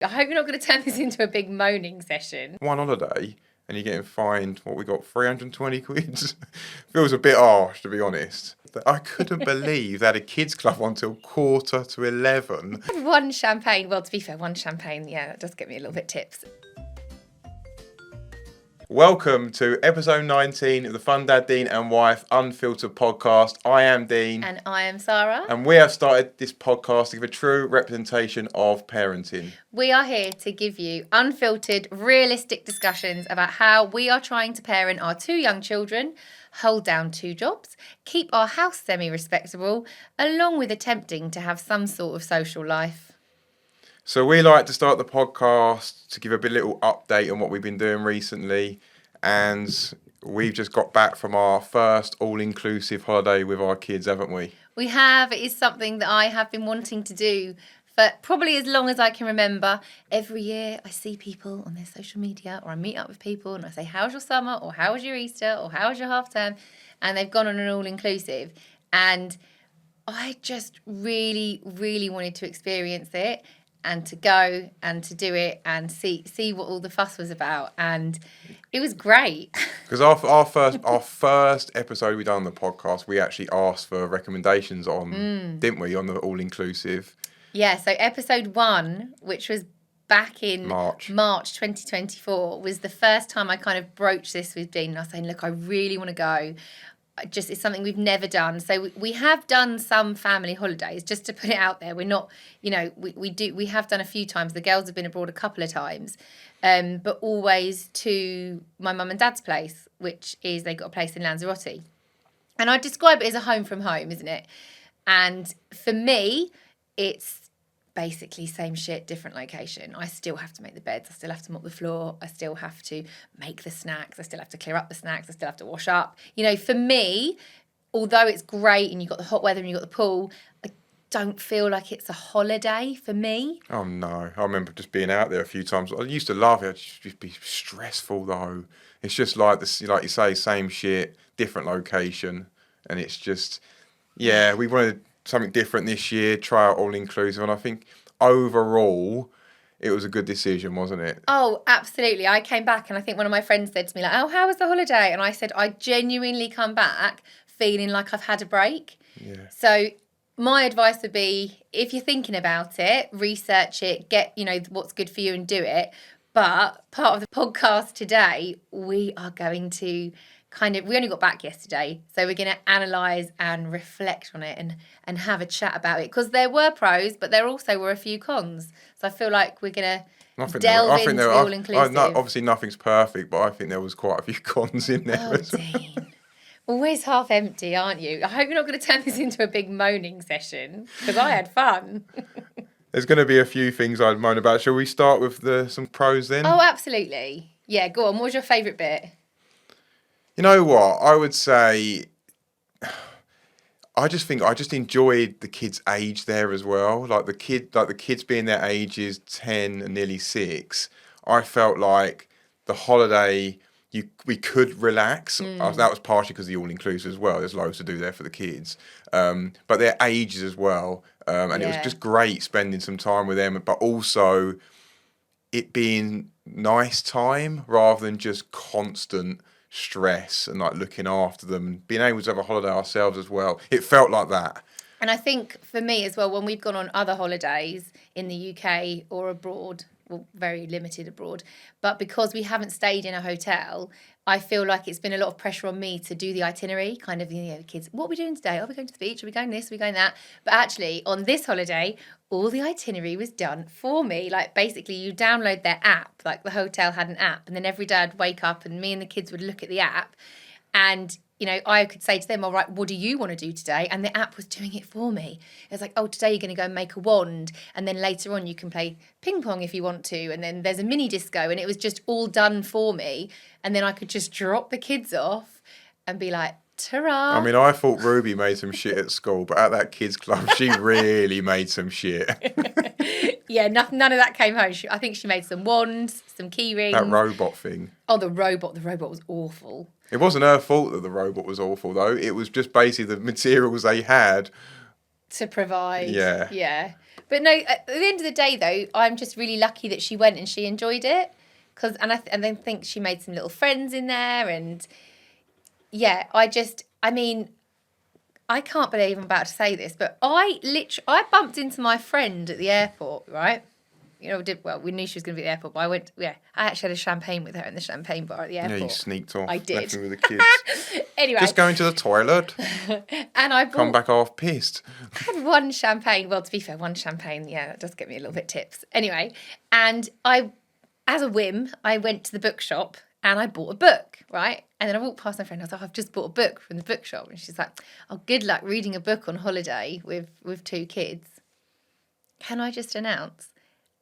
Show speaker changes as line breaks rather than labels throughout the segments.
I hope you're not going to turn this into a big moaning session.
One holiday and you're getting fined, what we got, 320 quid? Feels a bit harsh, to be honest. I couldn't believe they had a kids club until 11:45.
I had one champagne. Well, to be fair, one champagne, yeah, that does get me a little bit tips.
Welcome to episode 19 of the Fun Dad, Dean and Wife Unfiltered podcast. I am Dean.
And I am Sarah.
And we have started this podcast to give a true representation of parenting.
We are here to give you unfiltered, realistic discussions about how we are trying to parent our two young children, hold down two jobs, keep our house semi-respectable, along with attempting to have some sort of social life.
So we like to start the podcast to give a little update on what we've been doing recently, and we've just got back from our first all-inclusive holiday with our kids, haven't we?
We have. It is something that I have been wanting to do for probably as long as I can remember. Every year I see people on their social media, or I meet up with people and I say, how's your summer, or how was your Easter, or how was your half term? And they've gone on an all-inclusive, and I just really, really wanted to experience it, and to go and to do it and see what all the fuss was about, and it was great.
Because our first episode we done on the podcast, we actually asked for recommendations on, didn't we, on the all-inclusive?
Yeah, so episode 1, which was back in
March
2024, was the first time I kind of broached this with Dean. And I was saying, look, I really want to go. It's something we've never done. So we have done some family holidays, just to put it out there. We're not, we have done a few times. The girls have been abroad a couple of times, but always to my mum and dad's place, which is, they got a place in Lanzarote. And I describe it as a home from home, isn't it? And for me, it's basically same shit, different location. I still have to make the beds. I still have to mop the floor. I still have to make the snacks. I still have to clear up the snacks. I still have to wash up. For me, although it's great and you've got the hot weather and you've got the pool, I don't feel like it's a holiday for me.
Oh, no. I remember just being out there a few times. I used to love it. It'd just be stressful, though. It's just like this, like you say, same shit, different location. And it's just, yeah, we wanted something different this year, try out all-inclusive. And I think overall, it was a good decision, wasn't it?
Oh, absolutely. I came back and I think one of my friends said to me, like, oh, how was the holiday? And I said, I genuinely come back feeling like I've had a break.
Yeah.
So my advice would be, if you're thinking about it, research it, get, what's good for you and do it. But part of the podcast today, we are going to we only got back yesterday, so we're going to analyse and reflect on it and have a chat about it, because there were pros, but there also were a few cons. So I feel like we're going to delve into the all-inclusive.
Obviously nothing's perfect, but I think there was quite a few cons in there.
Oh, Dean. Always half empty, aren't you? I hope you're not going to turn this into a big moaning session, because I had fun.
There's going to be a few things I'd moan about. Shall we start with some pros then?
Oh, absolutely. Yeah, go on. What was your favourite bit?
You know what? I would say I just enjoyed the kids' age there as well. Like the kids being their ages 10 and nearly 6. I felt like the holiday we could relax. That was partially because of the all-inclusive as well. There's loads to do there for the kids. But their ages as well. And It was just great spending some time with them, but also it being nice time rather than just constant stress and like looking after them and being able to have a holiday ourselves as well. It felt like that.
And I think for me as well, when we've gone on other holidays in the UK or abroad, well, very limited abroad, but because we haven't stayed in a hotel, I feel like it's been a lot of pressure on me to do the itinerary, kind of, kids, what are we doing today? Are we going to the beach? Are we going this? Are we going that? But actually, on this holiday, all the itinerary was done for me. Like, basically, you download their app, like the hotel had an app, and then every day I'd wake up and me and the kids would look at the app, and I could say to them, all right, what do you want to do today? And the app was doing it for me. It was like, oh, today you're going to go and make a wand. And then later on you can play ping pong if you want to. And then there's a mini disco. And it was just all done for me. And then I could just drop the kids off and be like, ta-ra.
I mean, I thought Ruby made some shit at school, but at that kids club, she really made some shit.
Yeah, none of that came home. I think she made some wands, some key rings.
That robot thing.
Oh, the robot was awful.
It wasn't her fault that the robot was awful, though. It was just basically the materials they had
to provide.
Yeah.
Yeah. But no, at the end of the day, though, I'm just really lucky that she went and she enjoyed it. And then think she made some little friends in there. And yeah, I mean, I can't believe I'm about to say this, but I bumped into my friend at the airport, right? We knew she was going to be at the airport, but I actually had a champagne with her in the champagne bar at the airport.
Yeah, you sneaked off.
I did.
Left me with the kids.
Anyway.
Just going to the toilet.
And
come back half pissed.
I had one champagne. Well, to be fair, one champagne, yeah, that does get me a little bit tips. Anyway, and as a whim, I went to the bookshop and I bought a book, right? And then I walked past my friend. I was like, I've just bought a book from the bookshop. And she's like, oh, good luck reading a book on holiday with 2 kids. Can I just announce,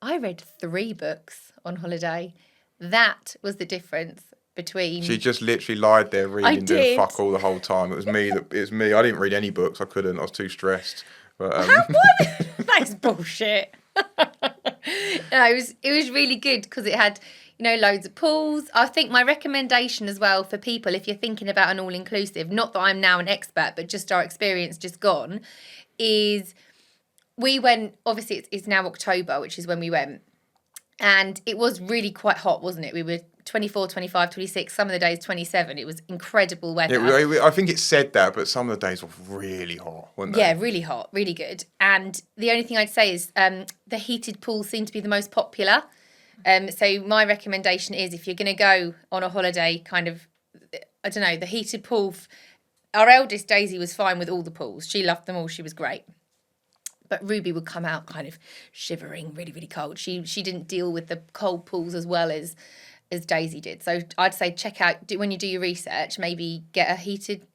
I read 3 books on holiday. That was the difference between...
She just literally lied there reading, doing fuck all the whole time. It was me. I didn't read any books. I couldn't. I was too stressed. But,
That's bullshit. No, it was really good because it had, loads of pools. I think my recommendation as well for people, if you're thinking about an all-inclusive, not that I'm now an expert, but just our experience just gone, is we went, obviously it's now October, which is when we went, and it was really quite hot, wasn't it? We were 24, 25, 26, some of the days 27. It was incredible weather.
I think it said that, but some of the days were really hot, weren't they?
Yeah, really hot, really good. And the only thing I'd say is the heated pools seem to be the most popular. So my recommendation is if you're going to go on a holiday, kind of, I don't know, the heated pool. Our eldest Daisy was fine with all the pools. She loved them all. She was great. But Ruby would come out kind of shivering, really, really cold. She didn't deal with the cold pools as well as Daisy did. So I'd say check out, when you do your research, maybe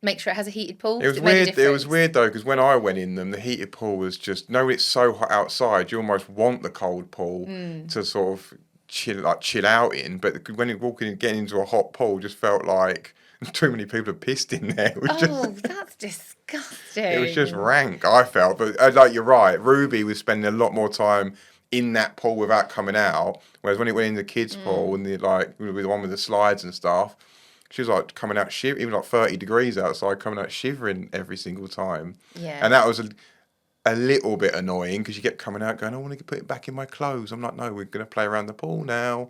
make sure it has a heated pool.
It was weird. It was weird though, because when I went in them, the heated pool was just, it's so hot outside, you almost want the cold pool to sort of chill out in. But when you're getting into a hot pool, just felt like too many people had pissed in there.
That's disgusting.
It was just rank, I felt. But you're right, Ruby was spending a lot more time in that pool without coming out, whereas when it went in the kids' pool and the one with the slides and stuff, she was like coming out even like 30 degrees outside, coming out shivering every single time.
Yeah.
And that was a little bit annoying because you kept coming out going, I want to put it back in my clothes. I'm like, no, we're going to play around the pool now,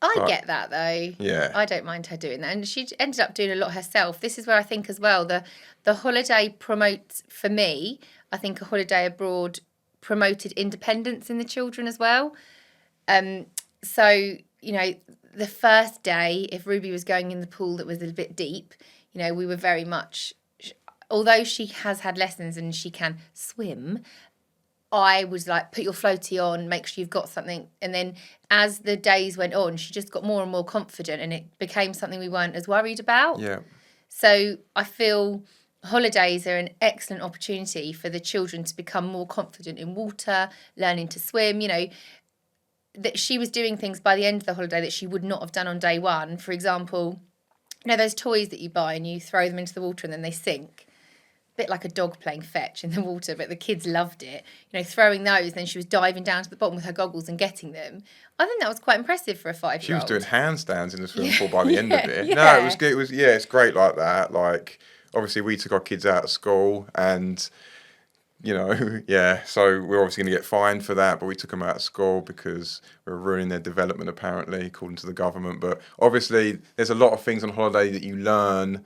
I get that though.
Yeah.
I don't mind her doing that. And she ended up doing a lot herself. This is where I think as well, the holiday promotes, for me, I think a holiday abroad promoted independence in the children as well. So, the first day, if Ruby was going in the pool that was a bit deep, we were very much, although she has had lessons and she can swim, I was like, put your floaty on, make sure you've got something. And then as the days went on, she just got more and more confident and it became something we weren't as worried about.
Yeah.
So I feel holidays are an excellent opportunity for the children to become more confident in water, learning to swim, that she was doing things by the end of the holiday that she would not have done on day one. For example, those toys that you buy and you throw them into the water and then they sink. A bit like a dog playing fetch in the water, but the kids loved it. Throwing those, then she was diving down to the bottom with her goggles and getting them. I think that was quite impressive for a 5-year-old.
She was doing handstands in the swimming pool by the end of it.
Yeah.
No, it was good. It's great like that. Like, obviously we took our kids out of school and, so we're obviously going to get fined for that, but we took them out of school because we were ruining their development apparently, according to the government. But obviously there's a lot of things on holiday that you learn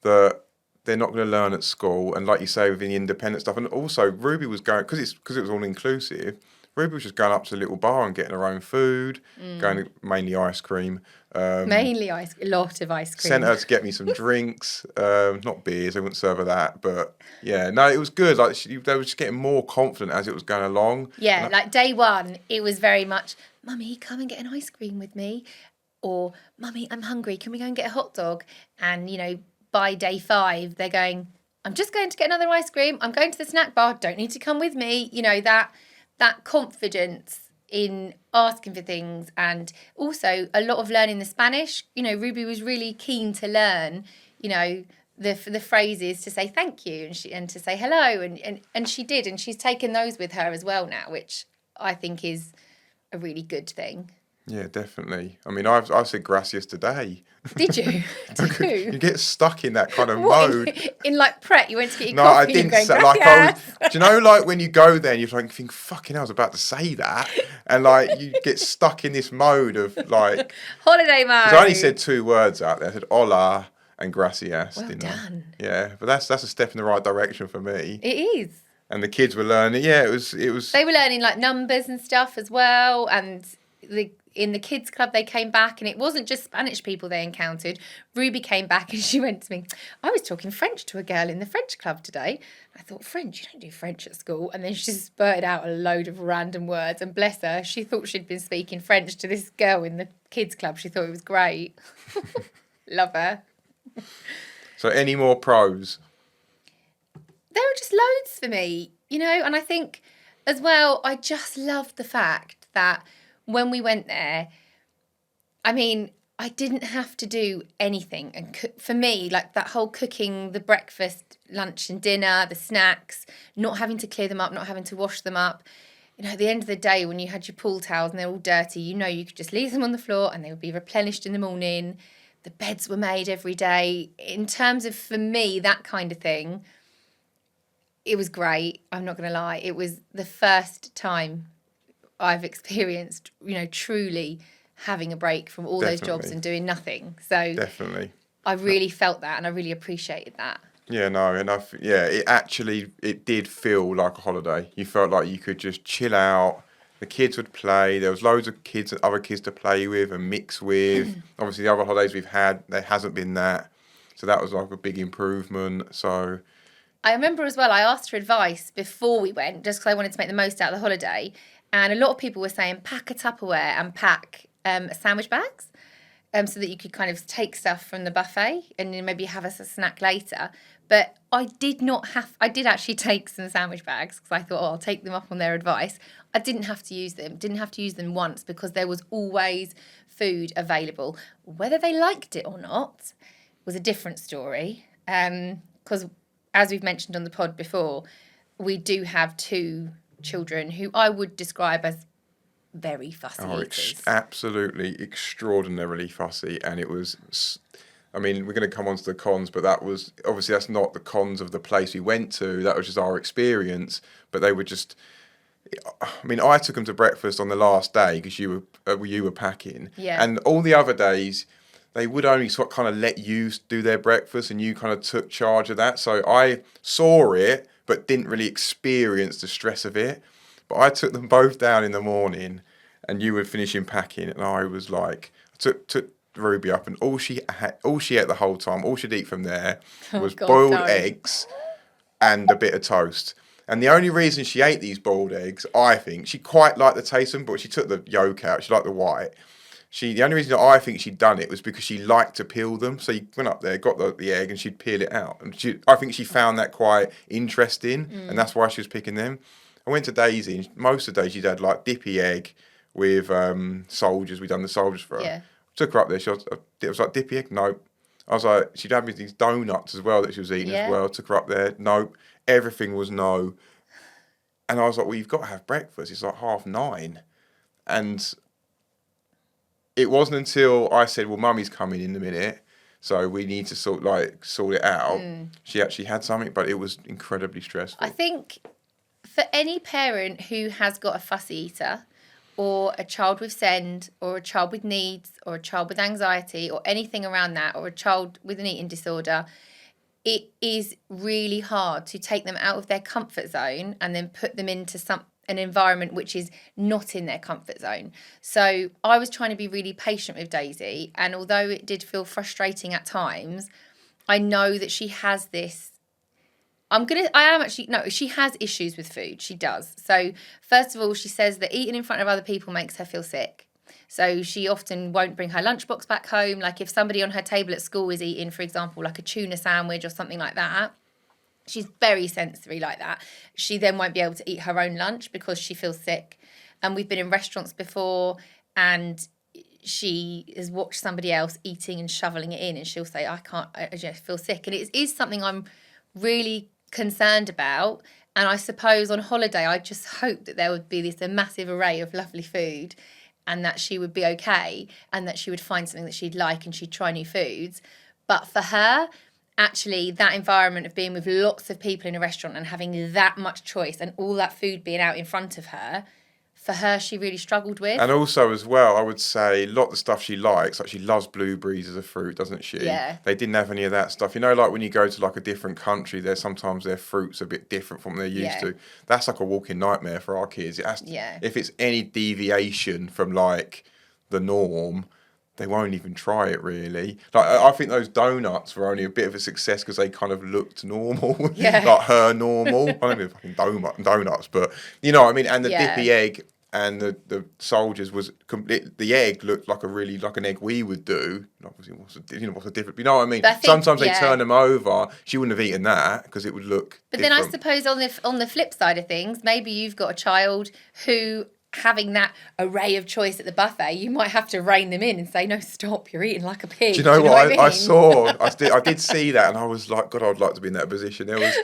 that they're not going to learn at school. And like you say, with the independent stuff. And also Ruby was going, because it was all inclusive, Ruby was just going up to a little bar and getting her own food, going to mainly ice cream.
Mainly a lot of ice cream.
Sent her to get me some drinks, not beers, they wouldn't serve her that. But yeah, no, it was good. Like they were just getting more confident as it was going along.
Yeah, like day one, it was very much, Mummy, come and get an ice cream with me. Or, Mummy, I'm hungry, can we go and get a hot dog? And, by day 5, they're going, I'm just going to get another ice cream. I'm going to the snack bar. Don't need to come with me. That confidence in asking for things, and also a lot of learning the Spanish. Ruby was really keen to learn, the phrases to say thank you and to say hello, and she did, and she's taken those with her as well now, which I think is a really good thing.
Yeah, definitely. I mean, I've said gracias today.
Did you? To
You
who?
get stuck in that kind of
What,
mode.
in like Pret, you went to get your
No, I
coffee and you're
didn't
going,
say, like I was.
gracias.
Do you know, like when you go there and you like think, fucking hell, I was about to say that, and like you get stuck in this mode of like,
Holiday
because I only
mode.
said 2 words out there. I said hola and gracias,
Well
didn't I?
done.
Yeah, but that's a step in the right direction for me.
It is.
And the kids were learning. Yeah, it was.
They were learning like numbers and stuff as well. And in the kids club, they came back, and it wasn't just Spanish people they encountered. Ruby came back and she went to me, I was talking French to a girl in the French club today. I thought, French? You don't do French at school. And then she just spurted out a load of random words. And bless her, she thought she'd been speaking French to this girl in the kids club. She thought it was great. Love her.
So any more pros?
There are just loads for me, and I think as well, I just love the fact that when we went there, I mean, I didn't have to do anything. And for me, like that whole cooking, the breakfast, lunch and dinner, the snacks, not having to clear them up, not having to wash them up. At the end of the day, when you had your pool towels and they're all dirty, you could just leave them on the floor and they would be replenished in the morning. The beds were made every day. In terms of, for me, that kind of thing, it was great. I'm not going to lie. It was the first time I've experienced, truly having a break from all those jobs
Definitely.
and doing nothing. So
Definitely.
I really felt that and I really appreciated that.
Yeah, no, and it did feel like a holiday. You felt like you could just chill out. The kids would play. There was loads of other kids to play with and mix with. Obviously, the other holidays we've had, there hasn't been that. So that was like a big improvement. So
I remember as well, I asked for advice before we went, just because I wanted to make the most out of the holiday. And a lot of people were saying pack a Tupperware and pack sandwich bags, so that you could kind of take stuff from the buffet and then maybe have a snack later. But I did actually take some sandwich bags because I thought, I'll take them up on their advice. I didn't have to use them. Didn't have to use them once because there was always food available. Whether they liked it or not was a different story. Because as we've mentioned on the pod before, we do have 2 children who I would describe as very fussy eaters.
absolutely extraordinarily fussy. And it was, I mean, we're going to come on to the cons, but that's not the cons of the place we went to. That was just our experience. But they were just, I mean, I took them to breakfast on the last day because you were packing.
Yeah.
And all the other days, they would only sort of kind of let you do their breakfast and you kind of took charge of that. So I saw it, but didn't really experience the stress of it. But I took them both down in the morning and you were finishing packing. And I was like, I took Ruby up and all she ate the whole time, all she'd eat from there was boiled eggs and a bit of toast. And the only reason she ate these boiled eggs, I think, she quite liked the taste of them, but she took the yolk out. She liked the white. The only reason that I think she'd done it was because she liked to peel them. So you went up there, got the egg, and she'd peel it out. And I think she found that quite interesting, and that's why she was picking them. I went to Daisy, and most of the day she'd had like dippy egg with soldiers. We'd done the soldiers for her.
Yeah.
Took her up there. It was like dippy egg. Nope. I was like, she'd had me these donuts as well that she was eating as well. Took her up there. Nope. Everything was no. And I was like, well, you've got to have breakfast. It's like 9:30. And it wasn't until I said, well, Mummy's coming in a minute, so we need to sort it out. She actually had something, but it was incredibly stressful.
I think for any parent who has got a fussy eater or a child with SEND or a child with needs or a child with anxiety or anything around that or a child with an eating disorder, it is really hard to take them out of their comfort zone and then put them into an environment which is not in their comfort zone. So I was trying to be really patient with Daisy, and although it did feel frustrating at times, I know that she has this. She has issues with food. She does. So first of all, she says that eating in front of other people makes her feel sick. So she often won't bring her lunchbox back home. Like if somebody on her table at school is eating, for example, like a tuna sandwich or something like that, she's very sensory like that. She then won't be able to eat her own lunch because she feels sick. And we've been in restaurants before and she has watched somebody else eating and shoveling it in and she'll say, I just feel sick. And it is something I'm really concerned about. And I suppose on holiday, I just hope that there would be a massive array of lovely food and that she would be okay and that she would find something that she'd like and she'd try new foods. But for her, actually, that environment of being with lots of people in a restaurant and having that much choice and all that food being out in front of her, for her, she really struggled with.
And also, as well, I would say a lot of the stuff she likes, like she loves blueberries as a fruit, doesn't she?
Yeah.
They didn't have any of that stuff. You know, like when you go to like a different country, there's sometimes their fruit's a bit different from what they're used to. That's like a walking nightmare for our kids. It has to, if it's any deviation from like the norm, they won't even try it really. Like I think those donuts were only a bit of a success because they kind of looked normal, like her normal. I don't mean fucking donuts, but you know what I mean. And the dippy egg and the soldiers was complete. The egg looked like like an egg we would do. Obviously, what's the difference? You know what I mean? Sometimes they turn them over. She wouldn't have eaten that because it would look.
But
different.
then I suppose on the flip side of things, maybe you've got a child who, having that array of choice at the buffet, you might have to rein them in and say, no, stop, you're eating like a pig.
Do you know what
I mean?
I saw? I did see that and I was like, God, I'd like to be in that position. There was,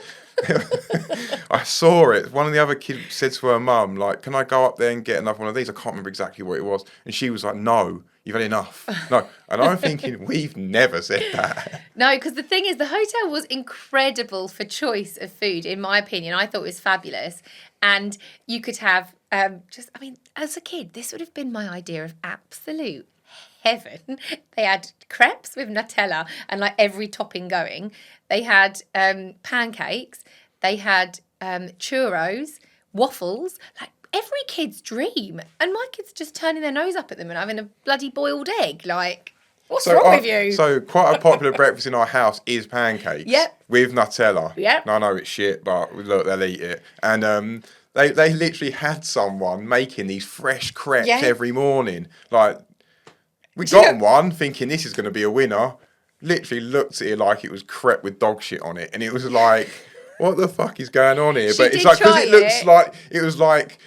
I saw it. One of the other kids said to her mum, like, can I go up there and get another one of these? I can't remember exactly what it was. And she was like, no, you've had enough. No. And I'm thinking, we've never said that.
No, because the thing is, the hotel was incredible for choice of food, in my opinion. I thought it was fabulous. And you could have as a kid, this would have been my idea of absolute heaven. They had crepes with Nutella and like every topping going. They had pancakes. They had churros, waffles, like every kid's dream. And my kid's just turning their nose up at them and having a bloody boiled egg. Like, what's wrong with you?
So quite a popular breakfast in our house is pancakes.
Yep.
With Nutella.
Yep.
No, I know it's shit, but look, they'll eat it. And they literally had someone making these fresh crepes every morning. Like, we got one thinking this is going to be a winner. Literally looked at it like it was crepe with dog shit on it. And it was like, what the fuck is going on here? But it's like, because it looks like, it was like,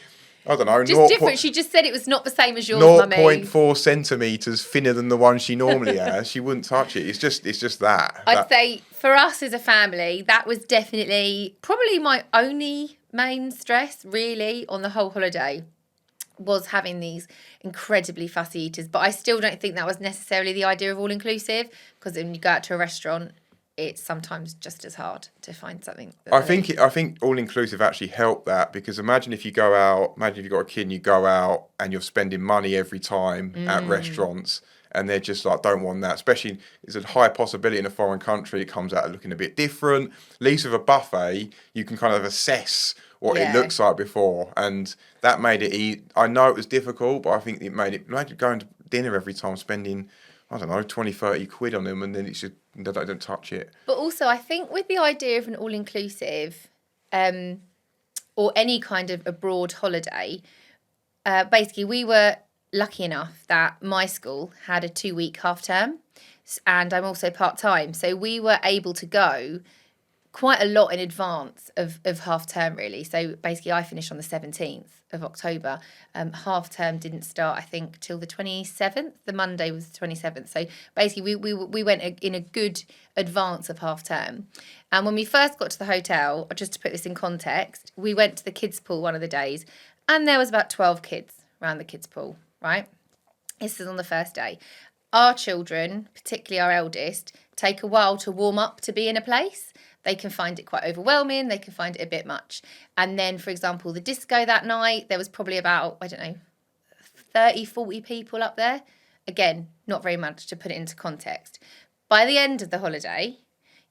I don't know.
Just different. She just said it was not the same as yours, Mummy.
0.4 centimetres thinner than the one she normally has. She wouldn't touch it. It's just that.
I'd say for us as a family, that was definitely probably my only main stress, really, on the whole holiday, was having these incredibly fussy eaters. But I still don't think that was necessarily the idea of all-inclusive, because when you go out to a restaurant, it's sometimes just as hard to find something.
I think all-inclusive actually helped that, because imagine if you've got a kid and you go out and you're spending money every time at restaurants and they're just like, don't want that. Especially, it's a high possibility in a foreign country it comes out looking a bit different. At least with a buffet, you can kind of assess what it looks like before, and that made it I know it was difficult, but I think it made it going to dinner every time, spending, I don't know, 20, 30 quid on them, and then it's just, they don't touch it.
But also, I think with the idea of an all-inclusive or any kind of abroad holiday, basically we were lucky enough that my school had a 2-week half term, and I'm also part-time. So we were able to go quite a lot in advance of half term, really. So basically I finished on the 17th of October. Half term didn't start, I think, till the 27th. The Monday was the 27th. So basically we went in a good advance of half term. And when we first got to the hotel, just to put this in context, we went to the kids' pool one of the days, and there was about 12 kids around the kids' pool, right? This is on the first day. Our children, particularly our eldest, take a while to warm up to be in a place. They can find it quite overwhelming. They can find it a bit much. And then, for example, the disco that night, there was probably about, 30, 40 people up there. Again, not very much to put it into context. By the end of the holiday,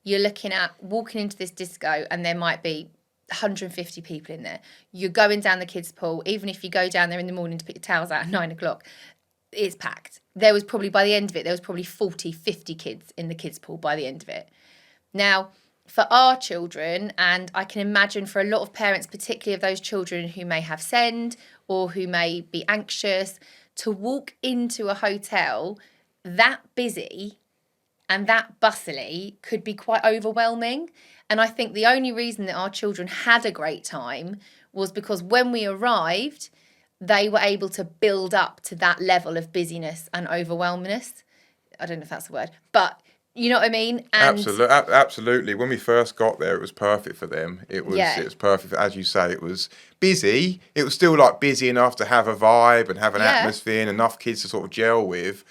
you're looking at walking into this disco and there might be 150 people in there. You're going down the kids' pool. Even if you go down there in the morning to put your towels out at 9 o'clock, it's packed. There was probably, by the end of it, 40, 50 kids in the kids' pool by the end of it. Now, for our children, and I can imagine for a lot of parents, particularly of those children who may have SEND or who may be anxious, to walk into a hotel that busy and that bustly could be quite overwhelming. And I think the only reason that our children had a great time was because when we arrived, they were able to build up to that level of busyness and overwhelmingness. I don't know if that's the word, but You know what I mean? And
Absolutely. When we first got there, it was perfect for them. It was perfect. As you say, it was busy. It was still like busy enough to have a vibe and have an atmosphere and enough kids to sort of gel with.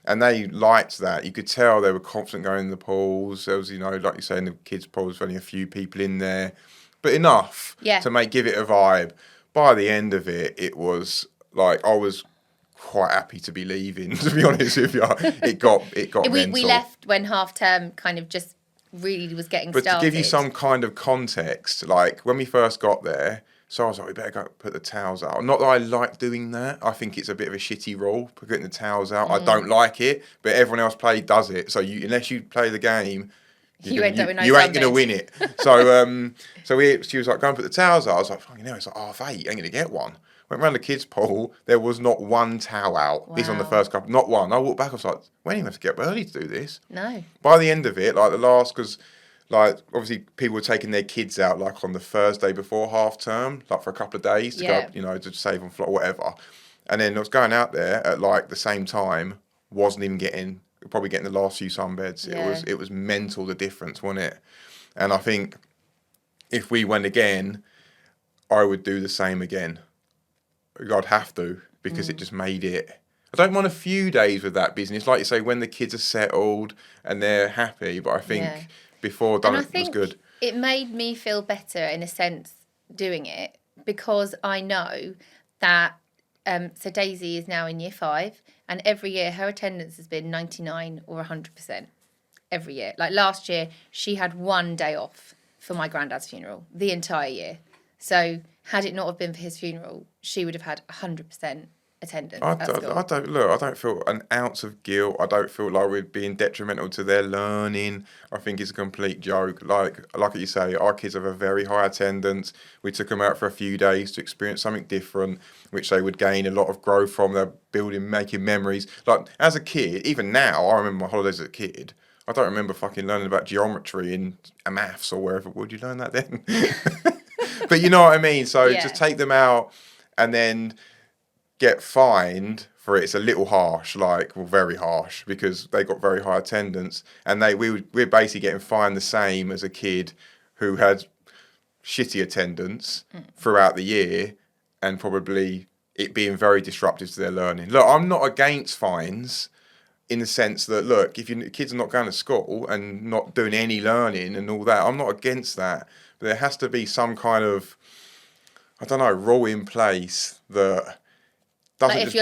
And they liked that. You could tell they were confident going in the pools. There was, like you say, in the kids' pools, only a few people in there, but enough to give it a vibe. By the end of it, it was like I was quite happy to be leaving, to be honest with you. It got mental.
We left when half term kind of just really was getting started.
But to give you some kind of context, like when we first got there, so I was like, we better go put the towels out. Not that I like doing that. I think it's a bit of a shitty rule, putting the towels out. I don't like it, but everyone else does it. So unless you play the game, you ain't going to win it. So she was like, go and put the towels out. I was like, fucking hell, it's like 8:30, ain't going to get one. Went round the kids' pool, there was not one towel out. Wow. This on the first couple, not one. I walked back, I was like, we didn't have to get up early to do this.
No.
By the end of it, like the last, because like obviously people were taking their kids out like on the Thursday before half term, like for a couple of days to go, to save on flight or whatever. And then I was going out there at like the same time, wasn't even probably getting the last few sunbeds. Yeah. It was mental, the difference, wasn't it? And I think if we went again, I would do the same again. I'd have to, because it just made it. I don't mind a few days with that business, like you say, when the kids are settled and they're happy. But I think before it was good.
It made me feel better in a sense doing it, because I know that. So Daisy is now in year 5, and every year her attendance has been 99 or 100% every year. Like last year, she had 1 day off for my granddad's funeral the entire year. So had it not have been for his funeral, she would have had 100% attendance.
I don't feel an ounce of guilt. I don't feel like we're being detrimental to their learning. I think it's a complete joke. Like you say, our kids have a very high attendance. We took them out for a few days to experience something different, which they would gain a lot of growth from. They're making memories. Like as a kid, even now, I remember my holidays as a kid. I don't remember fucking learning about geometry in maths or wherever. Would you learn that then? But you know what I mean? So just take them out and then get fined for it. It's a little harsh, very harsh, because they got very high attendance, and we're basically getting fined the same as a kid who had shitty attendance throughout the year, and probably it being very disruptive to their learning. Look, I'm not against fines in the sense that, look, if your kids are not going to school and not doing any learning and all that, I'm not against that. But there has to be some kind of, I don't know, rule in place that
if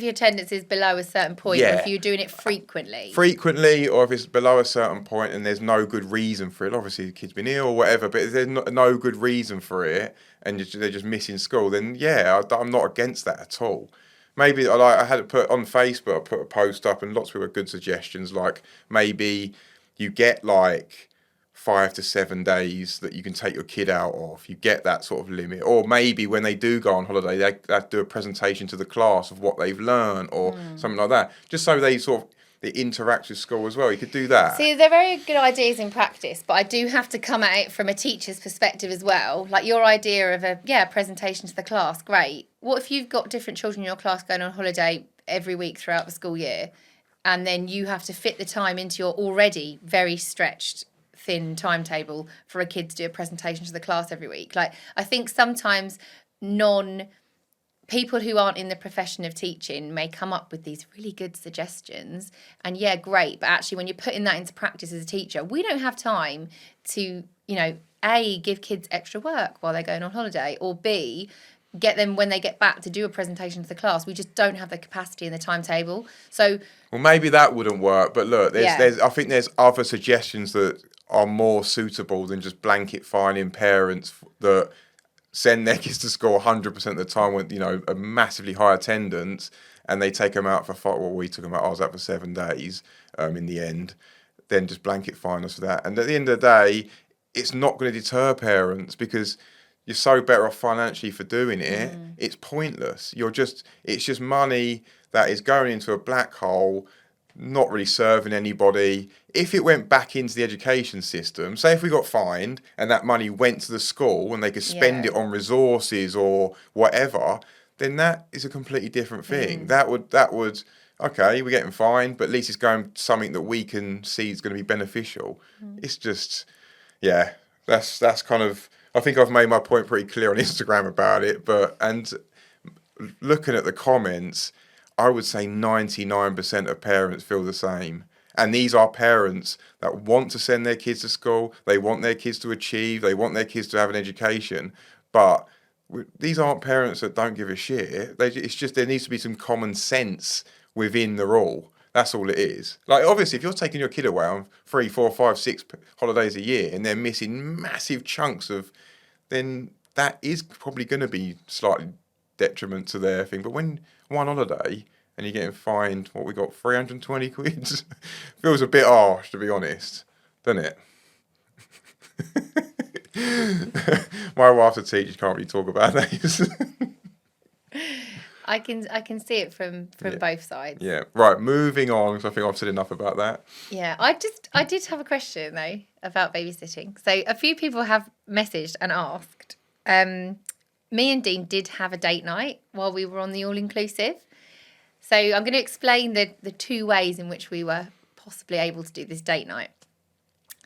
your attendance is below a certain point, or if you're doing it frequently,
or if it's below a certain point and there's no good reason for it. Obviously, the kid's been ill or whatever, but if there's no good reason for it and they're just missing school, then I'm not against that at all. Maybe I had to put on Facebook. I put a post up, and lots of people had good suggestions. Like maybe you get 5 to 7 days that you can take your kid out of. You get that sort of limit. Or maybe when they do go on holiday, they have to do a presentation to the class of what they've learned or something like that. Just so they interact with school as well. You could do that.
See, they're very good ideas in practice, but I do have to come at it from a teacher's perspective as well. Like your idea of a presentation to the class, great. What if you've got different children in your class going on holiday every week throughout the school year, and then you have to fit the time into your already very stretched thin timetable for a kid to do a presentation to the class every week? Like, I think sometimes people who aren't in the profession of teaching may come up with these really good suggestions, and great, but actually when you're putting that into practice as a teacher, we don't have time to, A, give kids extra work while they're going on holiday, or B, get them when they get back to do a presentation to the class. We just don't have the capacity in the timetable. So,
well, maybe that wouldn't work, but look, I think there's other suggestions that are more suitable than just blanket fining parents that send their kids to school 100% of the time with, a massively high attendance, and they take them out for we took them out, I was out for 7 days in the end, then just blanket fine us for that. And at the end of the day, it's not going to deter parents, because you're so better off financially for doing it. It's pointless. It's just money that is going into a black hole, not really serving anybody. If it went back into the education system, say if we got fined and that money went to the school and they could spend it on resources or whatever, then that is a completely different thing. That would okay, we're getting fined, but at least it's going something that we can see is going to be beneficial. It's just, yeah, that's kind of. I think I've made my point pretty clear on Instagram about it, and looking at the comments, I would say 99% of parents feel the same. And these are parents that want to send their kids to school, they want their kids to achieve, they want their kids to have an education, but these aren't parents that don't give a shit. It's just there needs to be some common sense within the rule. That's all it is. Like, obviously, if you're taking your kid away on 3, 4, 5, 6 holidays a year and they're missing massive chunks of, then that is probably going to be slightly detriment to their thing. But when one holiday and you're getting fined, what we got, 320 quid, feels a bit harsh, to be honest, doesn't it? My wife's a teacher, can't really talk about those.
I can see it from both sides.
Yeah. Right, moving on, because I think I've said enough about that.
Yeah, I did have a question though about babysitting. So a few people have messaged and asked. Me and Dean did have a date night while we were on the all-inclusive. So I'm going to explain the two ways in which we were possibly able to do this date night.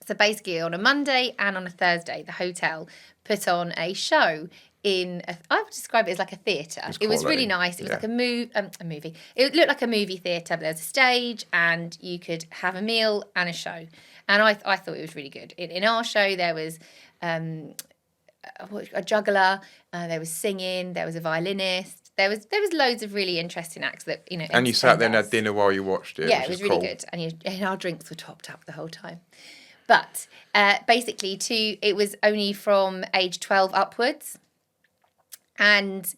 So basically on a Monday and on a Thursday, the hotel put on a show I would describe it as like a theatre. It was really nice. It was like a movie. It looked like a movie theatre, but there was a stage and you could have a meal and a show. And I thought it was really good. In our show, there was a juggler, there was singing, there was a violinist, there was loads of really interesting acts that, you know.
And you sat there and had dinner while you watched it.
Yeah, it was really good. And our drinks were topped up the whole time. But basically, it was only from age 12 upwards. And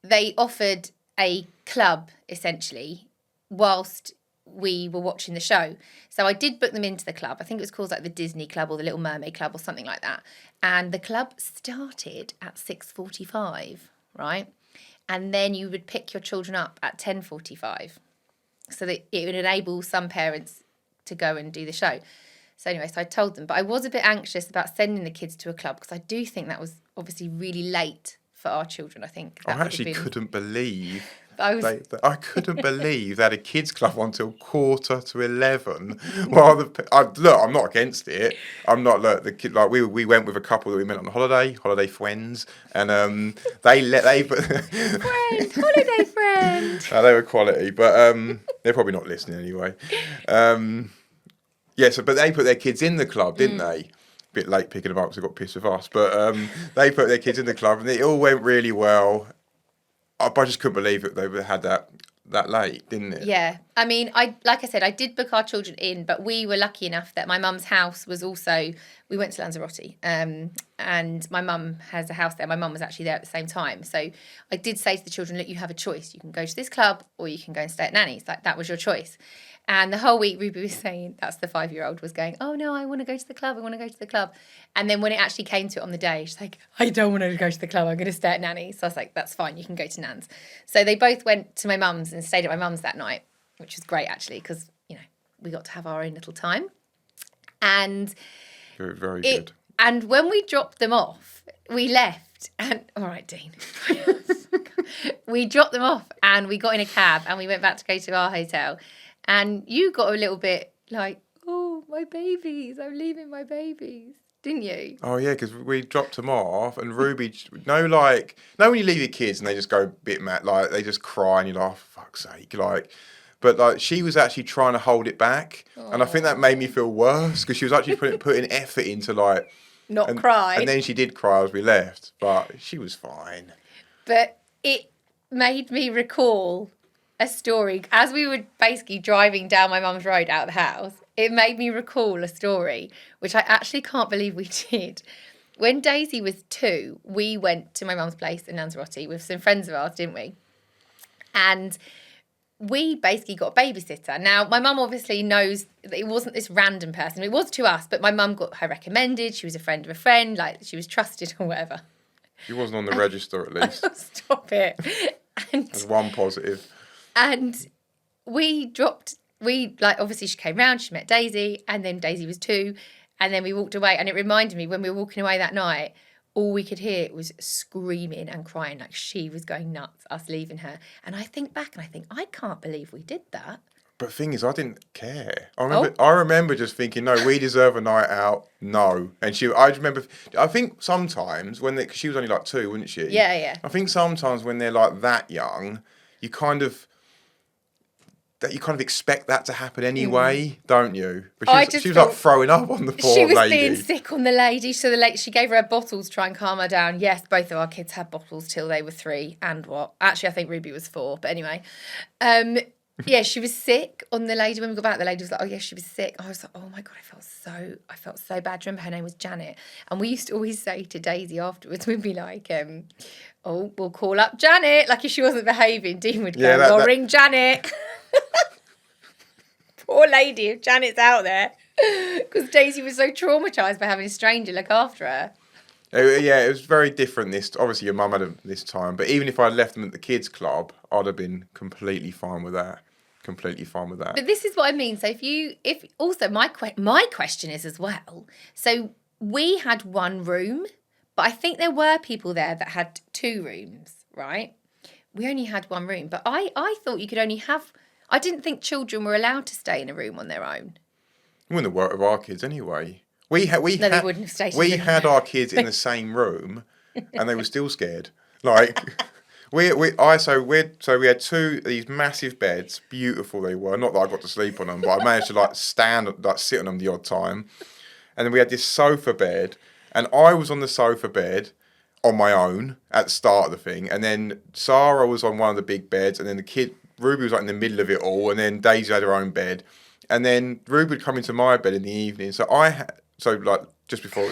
they offered a club, essentially, whilst we were watching the show. So I did book them into the club. I think it was called like the Disney Club or the Little Mermaid Club or something like that. And the club started at 6:45, right? And then you would pick your children up at 10:45. So that it would enable some parents to go and do the show. So anyway, so I told them. But I was a bit anxious about sending the kids to a club because I do think that was obviously really late for our children. I think
I actually couldn't believe
I
couldn't believe they had a kids club until 10:45. While I'm not against it. I'm not the kid like we went with a couple that we met on holiday friends, and holiday friend. They were quality, but they're probably not listening anyway. But they put their kids in the club, didn't they? Bit late picking them up because they got pissed with us, but they put their kids in the club and it all went really well. I just couldn't believe it they had that late, didn't it?
Yeah, I mean, like I said, I did book our children in, but we were lucky enough that my mum's house was also. We went to Lanzarote, and my mum has a house there. My mum was actually there at the same time, so I did say to the children, "Look, you have a choice. You can go to this club, or you can go and stay at Nanny's. Like that was your choice." And the whole week, Ruby was saying, that's the 5-year-old, was going, "Oh no, I want to go to the club. I want to go to the club." And then when it actually came to it on the day, she's like, "I don't want to go to the club. I'm going to stay at Nanny's." So I was like, "That's fine. You can go to Nan's." So they both went to my mum's and stayed at my mum's that night, which was great actually because we got to have our own little time. And
very good.
And when we dropped them off, we left. And all right, Dean. We dropped them off and we got in a cab and we went back to go to our hotel. And you got a little bit like, "Oh, my babies, I'm leaving my babies," didn't you?
Oh, yeah, because we dropped them off and Ruby, when you leave your kids and they just go a bit mad, like they just cry and you're like, "Oh, for fuck's sake," like. But like she was actually trying to hold it back, and I think that made me feel worse because she was actually putting effort into like
not cry.
And then she did cry as we left, but she was fine.
But it made me recall a story as we were basically driving down my mum's road out of the house. It made me recall a story which I actually can't believe we did. When Daisy was 2, we went to my mum's place in Lanzarote with some friends of ours, didn't we? And we basically got a babysitter. Now, my mum obviously knows that it wasn't this random person. It was to us, but my mum got her recommended. She was a friend of a friend, like she was trusted or whatever.
She wasn't on the register at least.
Stop it.
There's one positive.
And obviously she came round, she met Daisy, and then Daisy was 2, and then we walked away. And it reminded me when we were walking away that night, all we could hear was screaming and crying, like she was going nuts, us leaving her. And I think back and I think, I can't believe we did that.
But the thing is, I didn't care.
Oh.
I remember just thinking, no, we deserve a night out. No. And I remember, I think sometimes because she was only like 2, wasn't she?
Yeah, yeah.
I think sometimes when they're like that young, you kind of expect that to happen anyway, don't you? But she was like throwing up on the poor lady.
She was being sick on the lady. So she gave her a bottle to try and calm her down. Yes, both of our kids had bottles till they were 3 and what? Actually, I think Ruby was 4. But anyway, yeah, she was sick on the lady. When we got back, the lady was like, "Oh yeah, she was sick." I was like, "Oh my God, I felt so bad." Do you remember her name was Janet? And we used to always say to Daisy afterwards, we'd be like, "Oh, we'll call up Janet." Like if she wasn't behaving, Dean would go, "We'll ring Janet." Poor lady, if Janet's out there, because Daisy was so traumatised by having a stranger look after her.
Yeah, it was very different. Obviously your mum had this time, but even if I left them at the kids' club, I'd have been completely fine with that.
But this is what I mean. So if also my question is as well. So we had 1 room, but I think there were people there that had 2 rooms, right? We only had 1 room, but I thought you could only have. I didn't think children were allowed to stay in a room on their own.
We wouldn't have worked with our kids anyway. They wouldn't have stayed. We had our kids in the same room, and they were still scared. Like we had 2 of these massive beds, beautiful they were. Not that I got to sleep on them, but I managed to sit on them the odd time. And then we had this sofa bed, and I was on the sofa bed on my own at the start of the thing, and then Sarah was on one of the big beds, and then Ruby was like in the middle of it all, and then Daisy had her own bed, and then Ruby would come into my bed in the evening. So just before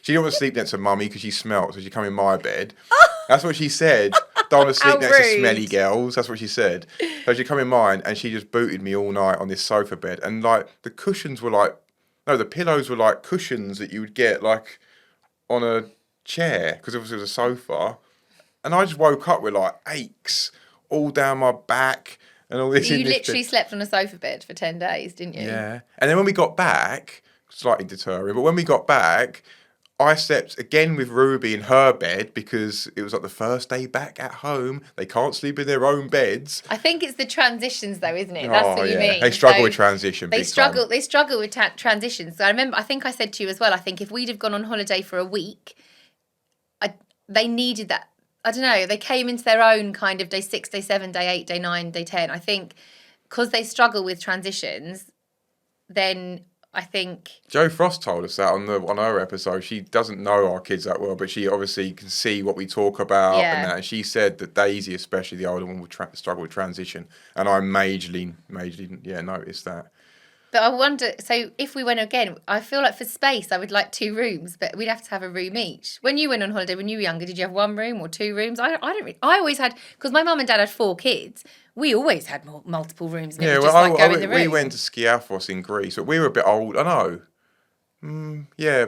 she didn't want to sleep next to Mummy because she smelt, so she come in my bed. That's what she said. Don't want to sleep next to smelly girls. That's what she said. So she come in mine, and she just booted me all night on this sofa bed, and like the pillows were like cushions that you would get like on a chair because obviously it was a sofa, and I just woke up with like aches all down my back and all this.
You literally slept on a sofa bed for 10 days, didn't you?
Yeah. And then when we got back, slightly deterring, but when we got back, I slept again with Ruby in her bed because it was like the first day back at home. They can't sleep in their own beds.
I think it's the transitions though, isn't it? That's what you mean.
They struggle with transition.
They struggle with transitions. So I think I said to you as well, I think if we'd have gone on holiday for a week, they needed that. I don't know, they came into their own kind of day 6, day 7, day 8, day 9, day 10. I think because they struggle with transitions, then I think...
Jo Frost told us that on her episode. She doesn't know our kids that well, but she obviously can see what we talk about and that. And she said that Daisy, especially the older one, would struggle with transition. And I majorly noticed that.
But I wonder, so if we went again, I feel like for space, I would like 2 rooms, but we'd have to have a room each. When you went on holiday, when you were younger, did you have 1 room or 2 rooms? I always had, because my mum and dad had 4 kids, we always had multiple rooms. And go in the room.
We went to Skiathos in Greece, but we were a bit old. I know.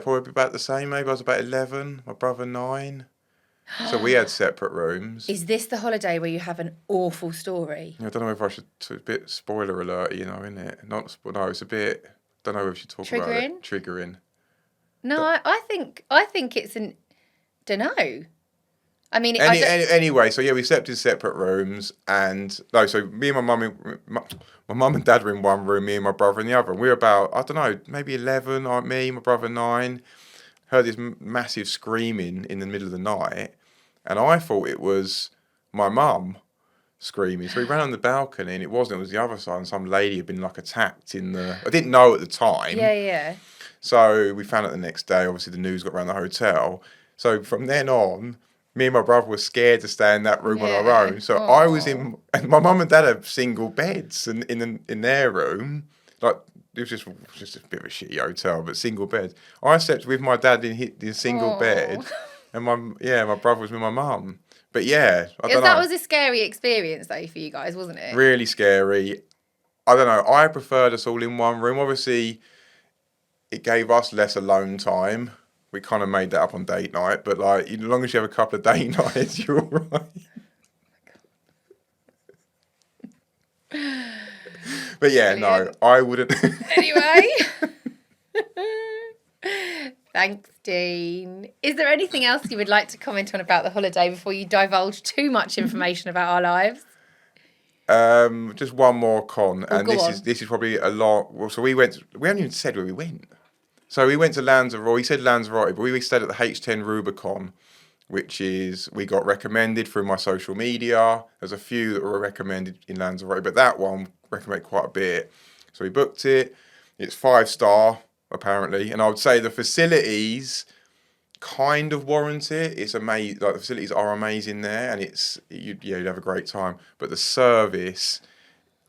Probably about the same. Maybe I was about 11, my brother 9. So we had separate rooms.
Is this the holiday where you have an awful story?
I don't know if I should. It's a bit spoiler alert, isn't it? It's a bit. Don't know if you should talk about it. Triggering.
No, I think it's an. Don't know. I mean,
anyway. So yeah, we slept in separate rooms, and so me and my mum and dad were in one room, me and my brother in the other. And we were about, I don't know, maybe 11. Me, my brother 9. Heard this massive screaming in the middle of the night, and I thought it was my mum screaming. So we ran on the balcony, and it wasn't. It was the other side, and some lady had been like attacked in the... I didn't know at the time.
Yeah.
So we found out the next day. Obviously, the news got around the hotel. So from then on, me and my brother were scared to stay in that room on our own. So I was in... And my mum and dad had single beds in their room. Like... It was just a bit of a shitty hotel, but single bed. I slept with my dad in his single bed, and my brother was with my mum. But yeah, I don't know.
That was a scary experience though for you guys, wasn't it?
Really scary. I don't know. I preferred us all in one room. Obviously, it gave us less alone time. We kind of made that up on date night, but like, as long as you have a couple of date nights, you're all right. But yeah, Brilliant. No, I wouldn't.
Anyway, Thanks, Dean. Is there anything else you would like to comment on about the holiday before you divulge too much information about our lives?
Just one more con,
Oh,
and
go on.
this is probably a lot. Well, so we haven't even said where we went. So we went to Lanzarote. He said Lanzarote, but we stayed at the H10 Rubicon, which is, we got recommended through my social media. There's a few that were recommended in Lanzarote, but that one recommended quite a bit. So we booked it. It's 5-star apparently, and I would say the facilities kind of warrant it. It's amazing. Like, the facilities are amazing there, and you'd have a great time. But the service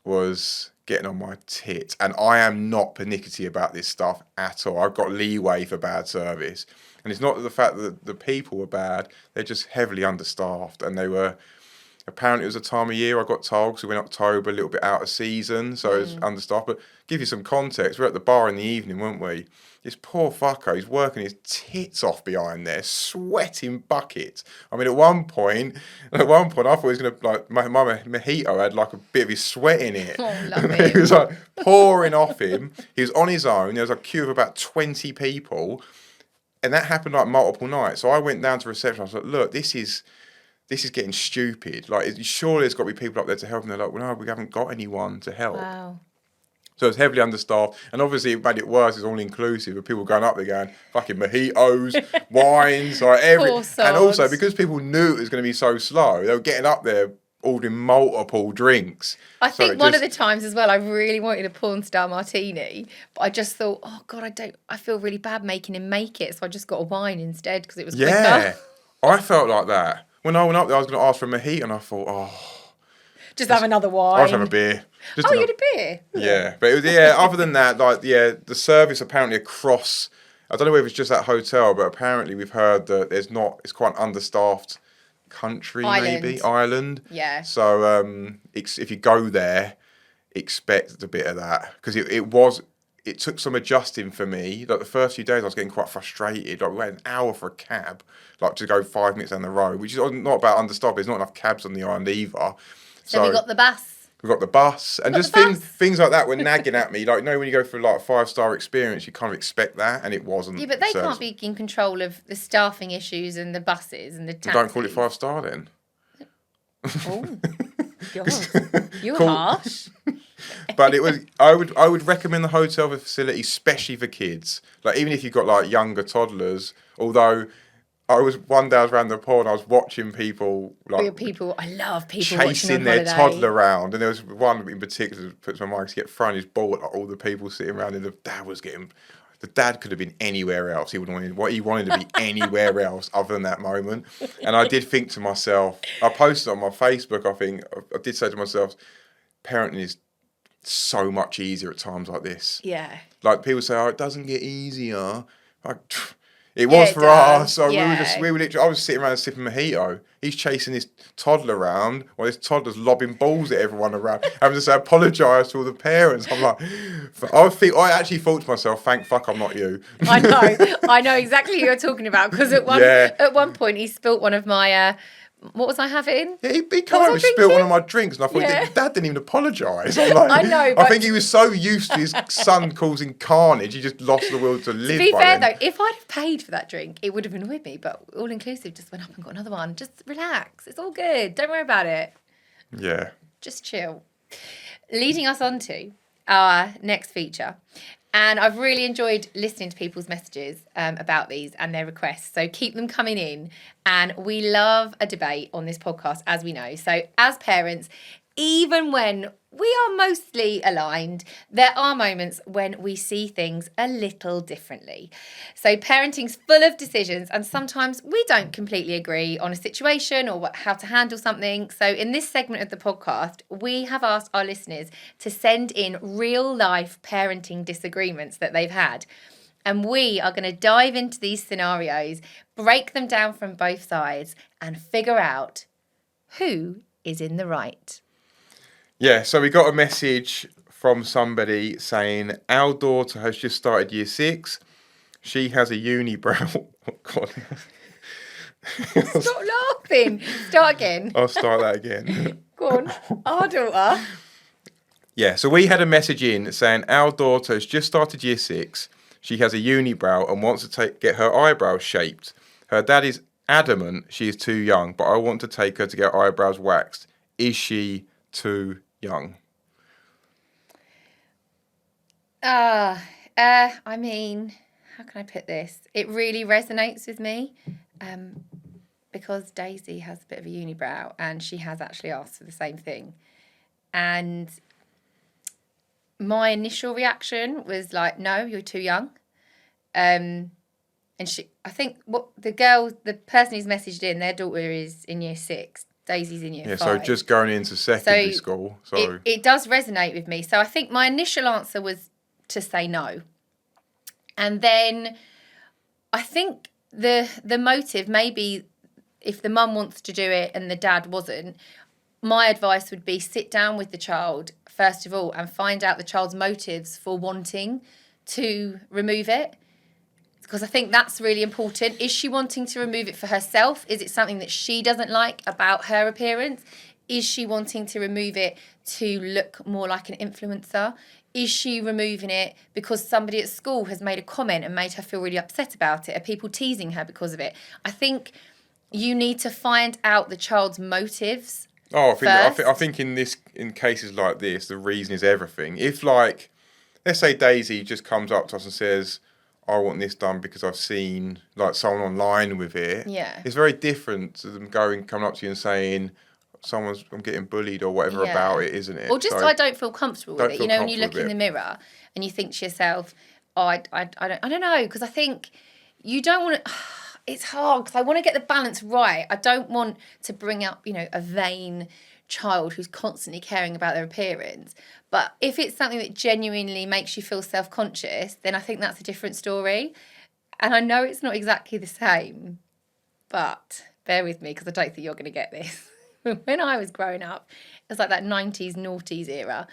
was getting on my tit, and I am not pernickety about this stuff at all. I've got leeway for bad service, and it's not the fact that the people were bad. They're just heavily understaffed, and they were. Apparently, it was a time of year, I got told, because we went October, a little bit out of season, so it was understaffed. But give you some context, we were at the bar in the evening, weren't we? This poor fucker, he's working his tits off behind there, sweating buckets. I mean, at one point, I thought he was going to, like, my mojito had, like, a bit of his sweat in it.
Oh, love him.
It was, like, pouring off him. He was on his own. There was a queue of about 20 people. And that happened, like, multiple nights. So I went down to reception. I was like, look, this is getting stupid. Like, surely there's got to be people up there to help. And they're like, well, no, we haven't got anyone to help.
Wow.
So it's heavily understaffed. And obviously it made it worse. It's all inclusive. With people going up there going, fucking mojitos, wines, like
Poor sods.
And also, because people knew it was going to be so slow, they were getting up there ordering multiple drinks.
I think one of the times as well, I really wanted a porn star martini, but I just thought, oh God, I feel really bad making him make it. So I just got a wine instead because it was quicker.
Yeah, I felt like that. When I went up there, I was going to ask for a mojito, and I thought,
just have another wine.
I'll just have a beer.
You had a beer?
Yeah, but it was, other than that, like, the service apparently across, I don't know if it's just that hotel, but apparently we've heard that it's quite an understaffed country, Ireland.
Yeah.
So if you go there, expect a bit of that, because it took some adjusting for me. Like, the first few days I was getting quite frustrated. Like, we waited an hour for a cab, like, to go 5 minutes down the road, which is not about understaffed. There's not enough cabs on the island either.
So we got the bus.
We got the bus, and just things like that were nagging at me. Like, when you go for, like, a 5-star experience, you kind of expect that, and it wasn't.
Yeah, but they can't be in control of the staffing issues and the buses and the taxis.
Don't call it 5-star then.
Oh, God, you're harsh.
But it was. I would recommend the hotel facility, especially for kids. Like, even if you've got, like, younger toddlers. Although one day I was around the pool and I was watching people, like,
I love people
chasing their toddler around, and there was one in particular that puts my mind to get thrown his ball at, like, all the people sitting around, and the dad could have been anywhere else. He wanted to be anywhere else other than that moment. And I did think to myself, I posted on my Facebook, I did say to myself, parenting is so much easier at times like this.
Yeah.
Like, people say, oh, it doesn't get easier. Like, it was for us. So we were literally, I was sitting around sipping mojito. He's chasing this toddler around, while this toddler's lobbing balls at everyone around. Having to say, apologise to all the parents. I'm like, I actually thought to myself, thank fuck I'm not you.
I know exactly who you're talking about, because at one point he spilt one of my, what was I having?
Yeah, he kind of spilled one of my drinks, and I thought, Dad didn't even apologise. Like,
I know, but
I think he was so used to his son causing carnage, he just lost the will to live.
To be fair, though, if I'd have paid for that drink, it would have annoyed me, but all inclusive, just went up and got another one. Just relax. It's all good. Don't worry about it.
Yeah.
Just chill. Leading us on to our next feature. And I've really enjoyed listening to people's messages about these and their requests. So keep them coming in. And we love a debate on this podcast, as we know. So as parents, even when we are mostly aligned, there are moments when we see things a little differently. So parenting's full of decisions, and sometimes we don't completely agree on a situation or how to handle something. So in this segment of the podcast, we have asked our listeners to send in real life parenting disagreements that they've had. And we are going to dive into these scenarios, break them down from both sides, and figure out who is in the right.
Yeah, so we got a message from somebody saying, our daughter has just started year 6. She has a unibrow. Oh, God.
Stop laughing. Start again.
I'll start that again.
Go on. Our daughter.
Yeah, so we had a message in saying, our daughter has just started year 6. She has a unibrow and wants to get her eyebrows shaped. Her dad is adamant she is too young, but I want to take her to get her eyebrows waxed. Is she too young?
I mean, how can I put this? It really resonates with me because Daisy has a bit of a unibrow and she has actually asked for the same thing. And my initial reaction was like, no, you're too young. And I think the person who's messaged in, their daughter is in year 6. Daisy's in year 5.
So just going into secondary school. So
it does resonate with me. So I think my initial answer was to say no. And then I think the motive, maybe if the mum wants to do it and the dad wasn't, my advice would be sit down with the child, first of all, and find out the child's motives for wanting to remove it. Because I think that's really important. Is she wanting to remove it for herself? Is it something that she doesn't like about her appearance? Is she wanting to remove it to look more like an influencer? Is she removing it because somebody at school has made a comment and made her feel really upset about it? Are people teasing her because of it? I think you need to find out the child's motives.
I think in cases like this, the reason is everything. If let's say Daisy just comes up to us and says, I want this done because I've seen someone online with it.
Yeah.
It's very different to them coming up to you and saying, I'm getting bullied or whatever about it, isn't it?
Or just I don't feel comfortable with it. You know, when you look in the
it.
mirror and you think to yourself, I don't know, because I think you don't want to. It's hard because I want to get the balance right. I don't want to bring up, a vain child who's constantly caring about their appearance. But if it's something that genuinely makes you feel self-conscious, then I think that's a different story. And I know it's not exactly the same, but bear with me because I don't think you're going to get this. When I was growing up, it was like that 90s noughties era.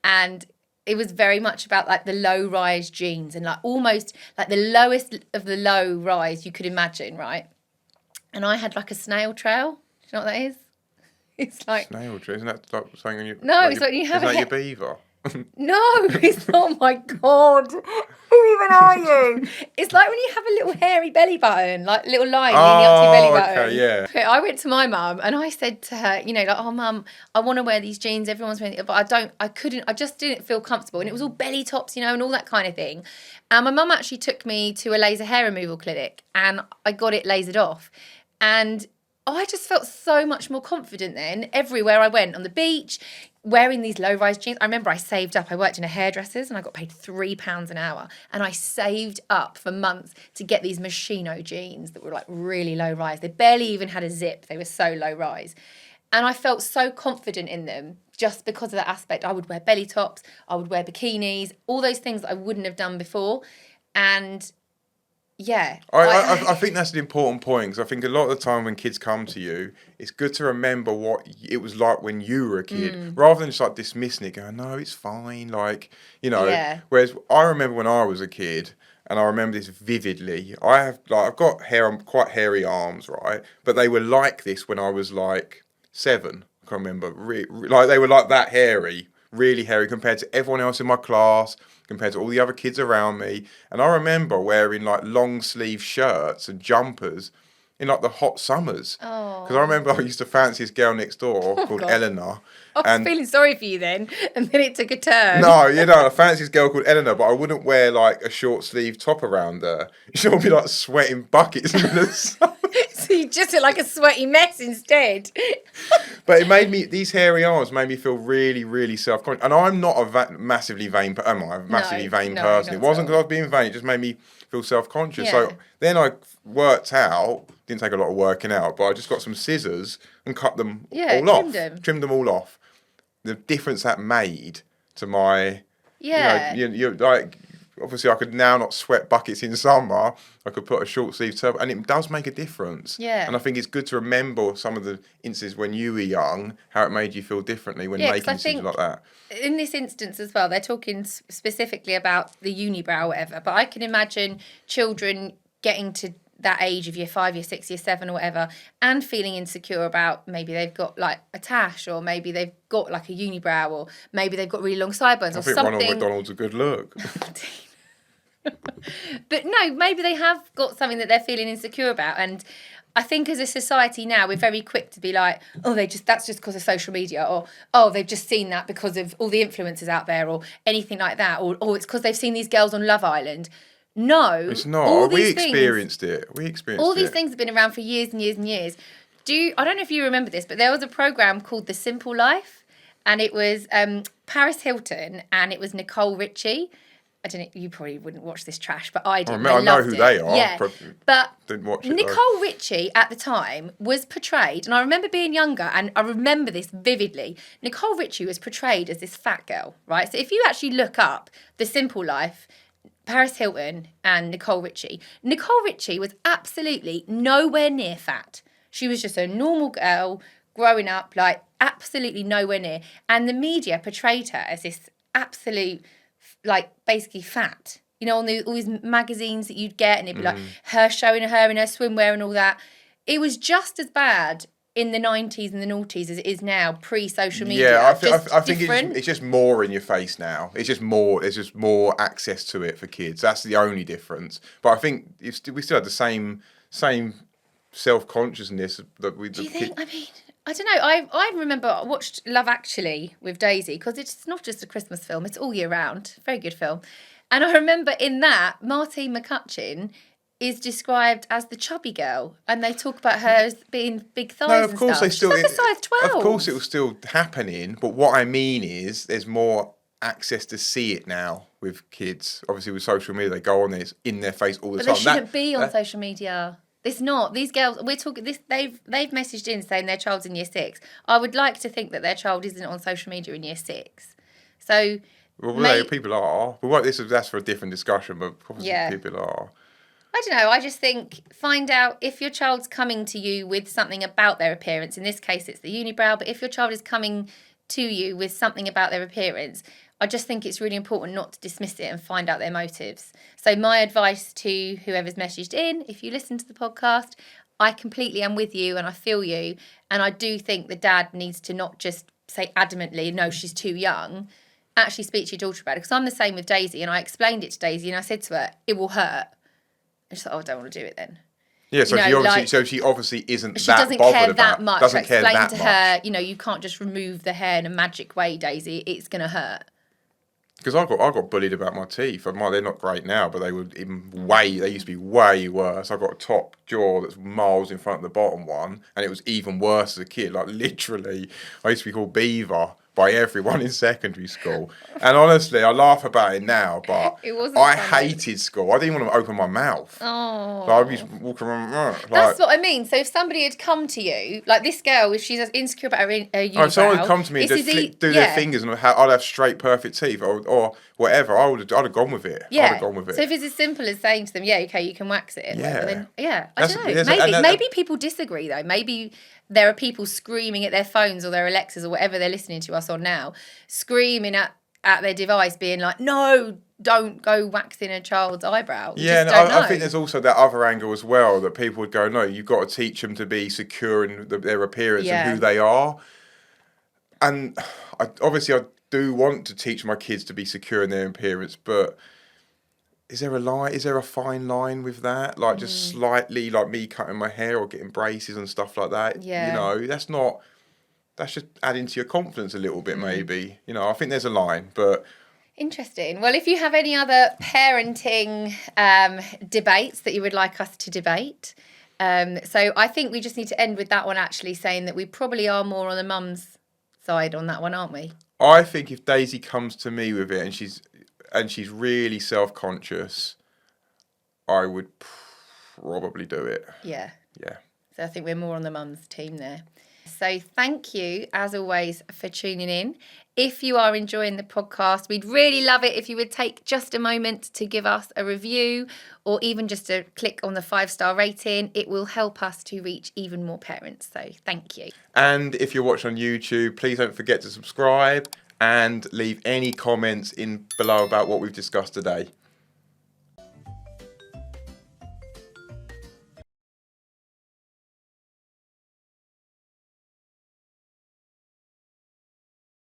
And it was very much about the low-rise jeans and almost the lowest of the low rise you could imagine, right? And I had a snail trail. Do you know what that is? It's like
snail trail. Isn't that something on your?
No, it's when you have.
Is that your beaver?
No, it's oh my god. Who even are you? It's like when you have a little hairy belly button, little line leading up to your belly button.
Okay, yeah.
Okay, I went to my mum and I said to her, oh mum, I want to wear these jeans. Everyone's wearing it, but I just didn't feel comfortable. And it was all belly tops, and all that kind of thing. And my mum actually took me to a laser hair removal clinic and I got it lasered off. And I just felt so much more confident then everywhere I went, on the beach, wearing these low-rise jeans. I remember I saved up. I worked in a hairdresser's and I got paid £3 an hour. And I saved up for months to get these Moschino jeans that were really low-rise. They barely even had a zip. They were so low-rise. And I felt so confident in them just because of that aspect. I would wear belly tops. I would wear bikinis. All those things that I wouldn't have done before. And yeah.
I think that's an important point because I think a lot of the time when kids come to you, it's good to remember what it was like when you were a kid rather than just dismissing it, going, no, it's fine.
Yeah.
Whereas I remember when I was a kid and I remember this vividly. I've got quite hairy arms, right? But they were like this when I was 7. I can't remember. They were that hairy, really hairy compared to everyone else in my class, compared to all the other kids around me. And I remember wearing long sleeve shirts and jumpers in the hot summers. Because I remember I used to fancy this girl next door called
God.
Eleanor.
I was feeling sorry for you then, and then it took a turn.
No, I fancy this girl called Eleanor, but I wouldn't wear a short sleeve top around her. She'll be sweating buckets in the sun.
So you just look like a sweaty mess instead.
But these hairy arms made me feel really, really self-conscious. And I'm not a massively vain person. It wasn't because I was being vain. It just made me feel self-conscious.
Yeah.
So then I worked out, didn't take a lot of working out, but I just got some scissors and cut them all off. Trimmed them all off. The difference that made to my...
Yeah.
Obviously, I could now not sweat buckets in summer. I could put a short sleeve top, and it does make a difference.
Yeah.
And I think it's good to remember some of the instances when you were young, how it made you feel differently when making decisions like that.
In this instance as well, they're talking specifically about the unibrow or whatever, but I can imagine children getting to that age of year 5, year 6, year 7 or whatever, and feeling insecure about maybe they've got a tash, or maybe they've got a unibrow, or maybe they've got really long sideburns or something.
Ronald McDonald's a good look.
But no, maybe they have got something that they're feeling insecure about. And I think as a society now, we're very quick to be like, oh, that's just because of social media, or oh, they've just seen that because of all the influencers out there, or anything like that, or oh, it's because they've seen these girls on Love Island. No,
It's not. We experienced it.
All these things have been around for years and years and years. I don't know if you remember this, but there was a program called The Simple Life, and it was Paris Hilton and it was Nicole Richie. I don't know, you probably wouldn't watch this trash, but I did.
I know who they are.
Yeah, but
didn't watch it,
Nicole Richie at the time was portrayed, and I remember being younger, and I remember this vividly. Nicole Richie was portrayed as this fat girl, right? So if you actually look up The Simple Life, Paris Hilton and Nicole Richie was absolutely nowhere near fat. She was just a normal girl growing up, like absolutely nowhere near. And the media portrayed her as this absolute, like basically fat. You know, on all these magazines that you'd get, and it'd be like her showing her in her swimwear and all that. It was just as bad in the 90s and the noughties as it is now, pre-social media.
Yeah, I think it's just more in your face now. It's just more. There's just more access to it for kids. That's the only difference. But I think we still have the same self-consciousness that we.
Do you think? I mean, I don't know. I remember I watched Love Actually with Daisy, because it's not just a Christmas film; it's all year round. Very good film. And I remember in that, Martine McCutcheon is described as the chubby girl, and they talk about her as being big thighs. No,
of course
they
still.
She's like a size 12.
Of course, it was still happening. But what I mean is, there's more access to see it now with kids. Obviously, with social media, they go on there, it's in their face all the time.
But they shouldn't be on social media. It's not. These girls, we're talking this. They've messaged in saying their child's in year 6. I would like to think that their child isn't on social media in year 6. So.
Well, people are. But that's for a different discussion. But obviously, people are.
I don't know. I just think find out if your child's coming to you with something about their appearance. In this case, it's the unibrow. But if your child is coming to you with something about their appearance, I just think it's really important not to dismiss it and find out their motives. So my advice to whoever's messaged in, if you listen to the podcast, I completely am with you and I feel you. And I do think the dad needs to not just say adamantly, no, she's too young. Actually speak to your daughter about it. Because I'm the same with Daisy, and I explained it to Daisy and I said to her, it will hurt. And she's like, oh, I don't want to do it then.
Yeah, so she obviously isn't
she
that
doesn't
bothered
care
about,
that much.
Doesn't care
explain
that
to
much.
her, you can't just remove the hair in a magic way, Daisy. It's going to hurt.
Because I got bullied about my teeth. They're not great now, but they used to be way worse. I got a top jaw that's miles in front of the bottom one, and it was even worse as a kid. Like literally, I used to be called Beaver by everyone in secondary school. And honestly, I laugh about it now, but I hated school. I didn't want to open my mouth.
Oh.
Like, I'd be walking around.
That's what I mean. So if somebody had come to you, like this girl, if she's insecure about her unibrow...
If someone had come to me and just do their fingers and I'd have straight, perfect teeth or whatever, I'd have gone with it.
Yeah.
I'd have gone with it.
So if it's as simple as saying to them, yeah, okay, you can wax it.
Yeah.
Then, I don't know. Maybe people disagree, though. Maybe there are people screaming at their phones or their Alexas or whatever they're listening to us on now, screaming at their device, being like, no, don't go waxing a child's eyebrow.
I think there's also that other angle as well, that people would go, no, you've got to teach them to be secure in their appearance and who they are. And I do want to teach my kids to be secure in their appearance, but is there a fine line with that? Like just slightly, like me cutting my hair or getting braces and stuff like that.
Yeah.
That's just adding to your confidence a little bit, maybe. I think there's a line, but...
Interesting. Well, if you have any other parenting debates that you would like us to debate, so I think we just need to end with that one actually saying that we probably are more on the mum's side on that one, aren't we?
I think if Daisy comes to me with it and she's really self-conscious, I would probably do it.
Yeah.
Yeah.
So I think we're more on the mum's team there. So thank you, as always, for tuning in. If you are enjoying the podcast, we'd really love it if you would take just a moment to give us a review or even just to click on the 5-star rating. It will help us to reach even more parents. So thank you.
And if you're watching on YouTube, please don't forget to subscribe and leave any comments in below about what we've discussed today.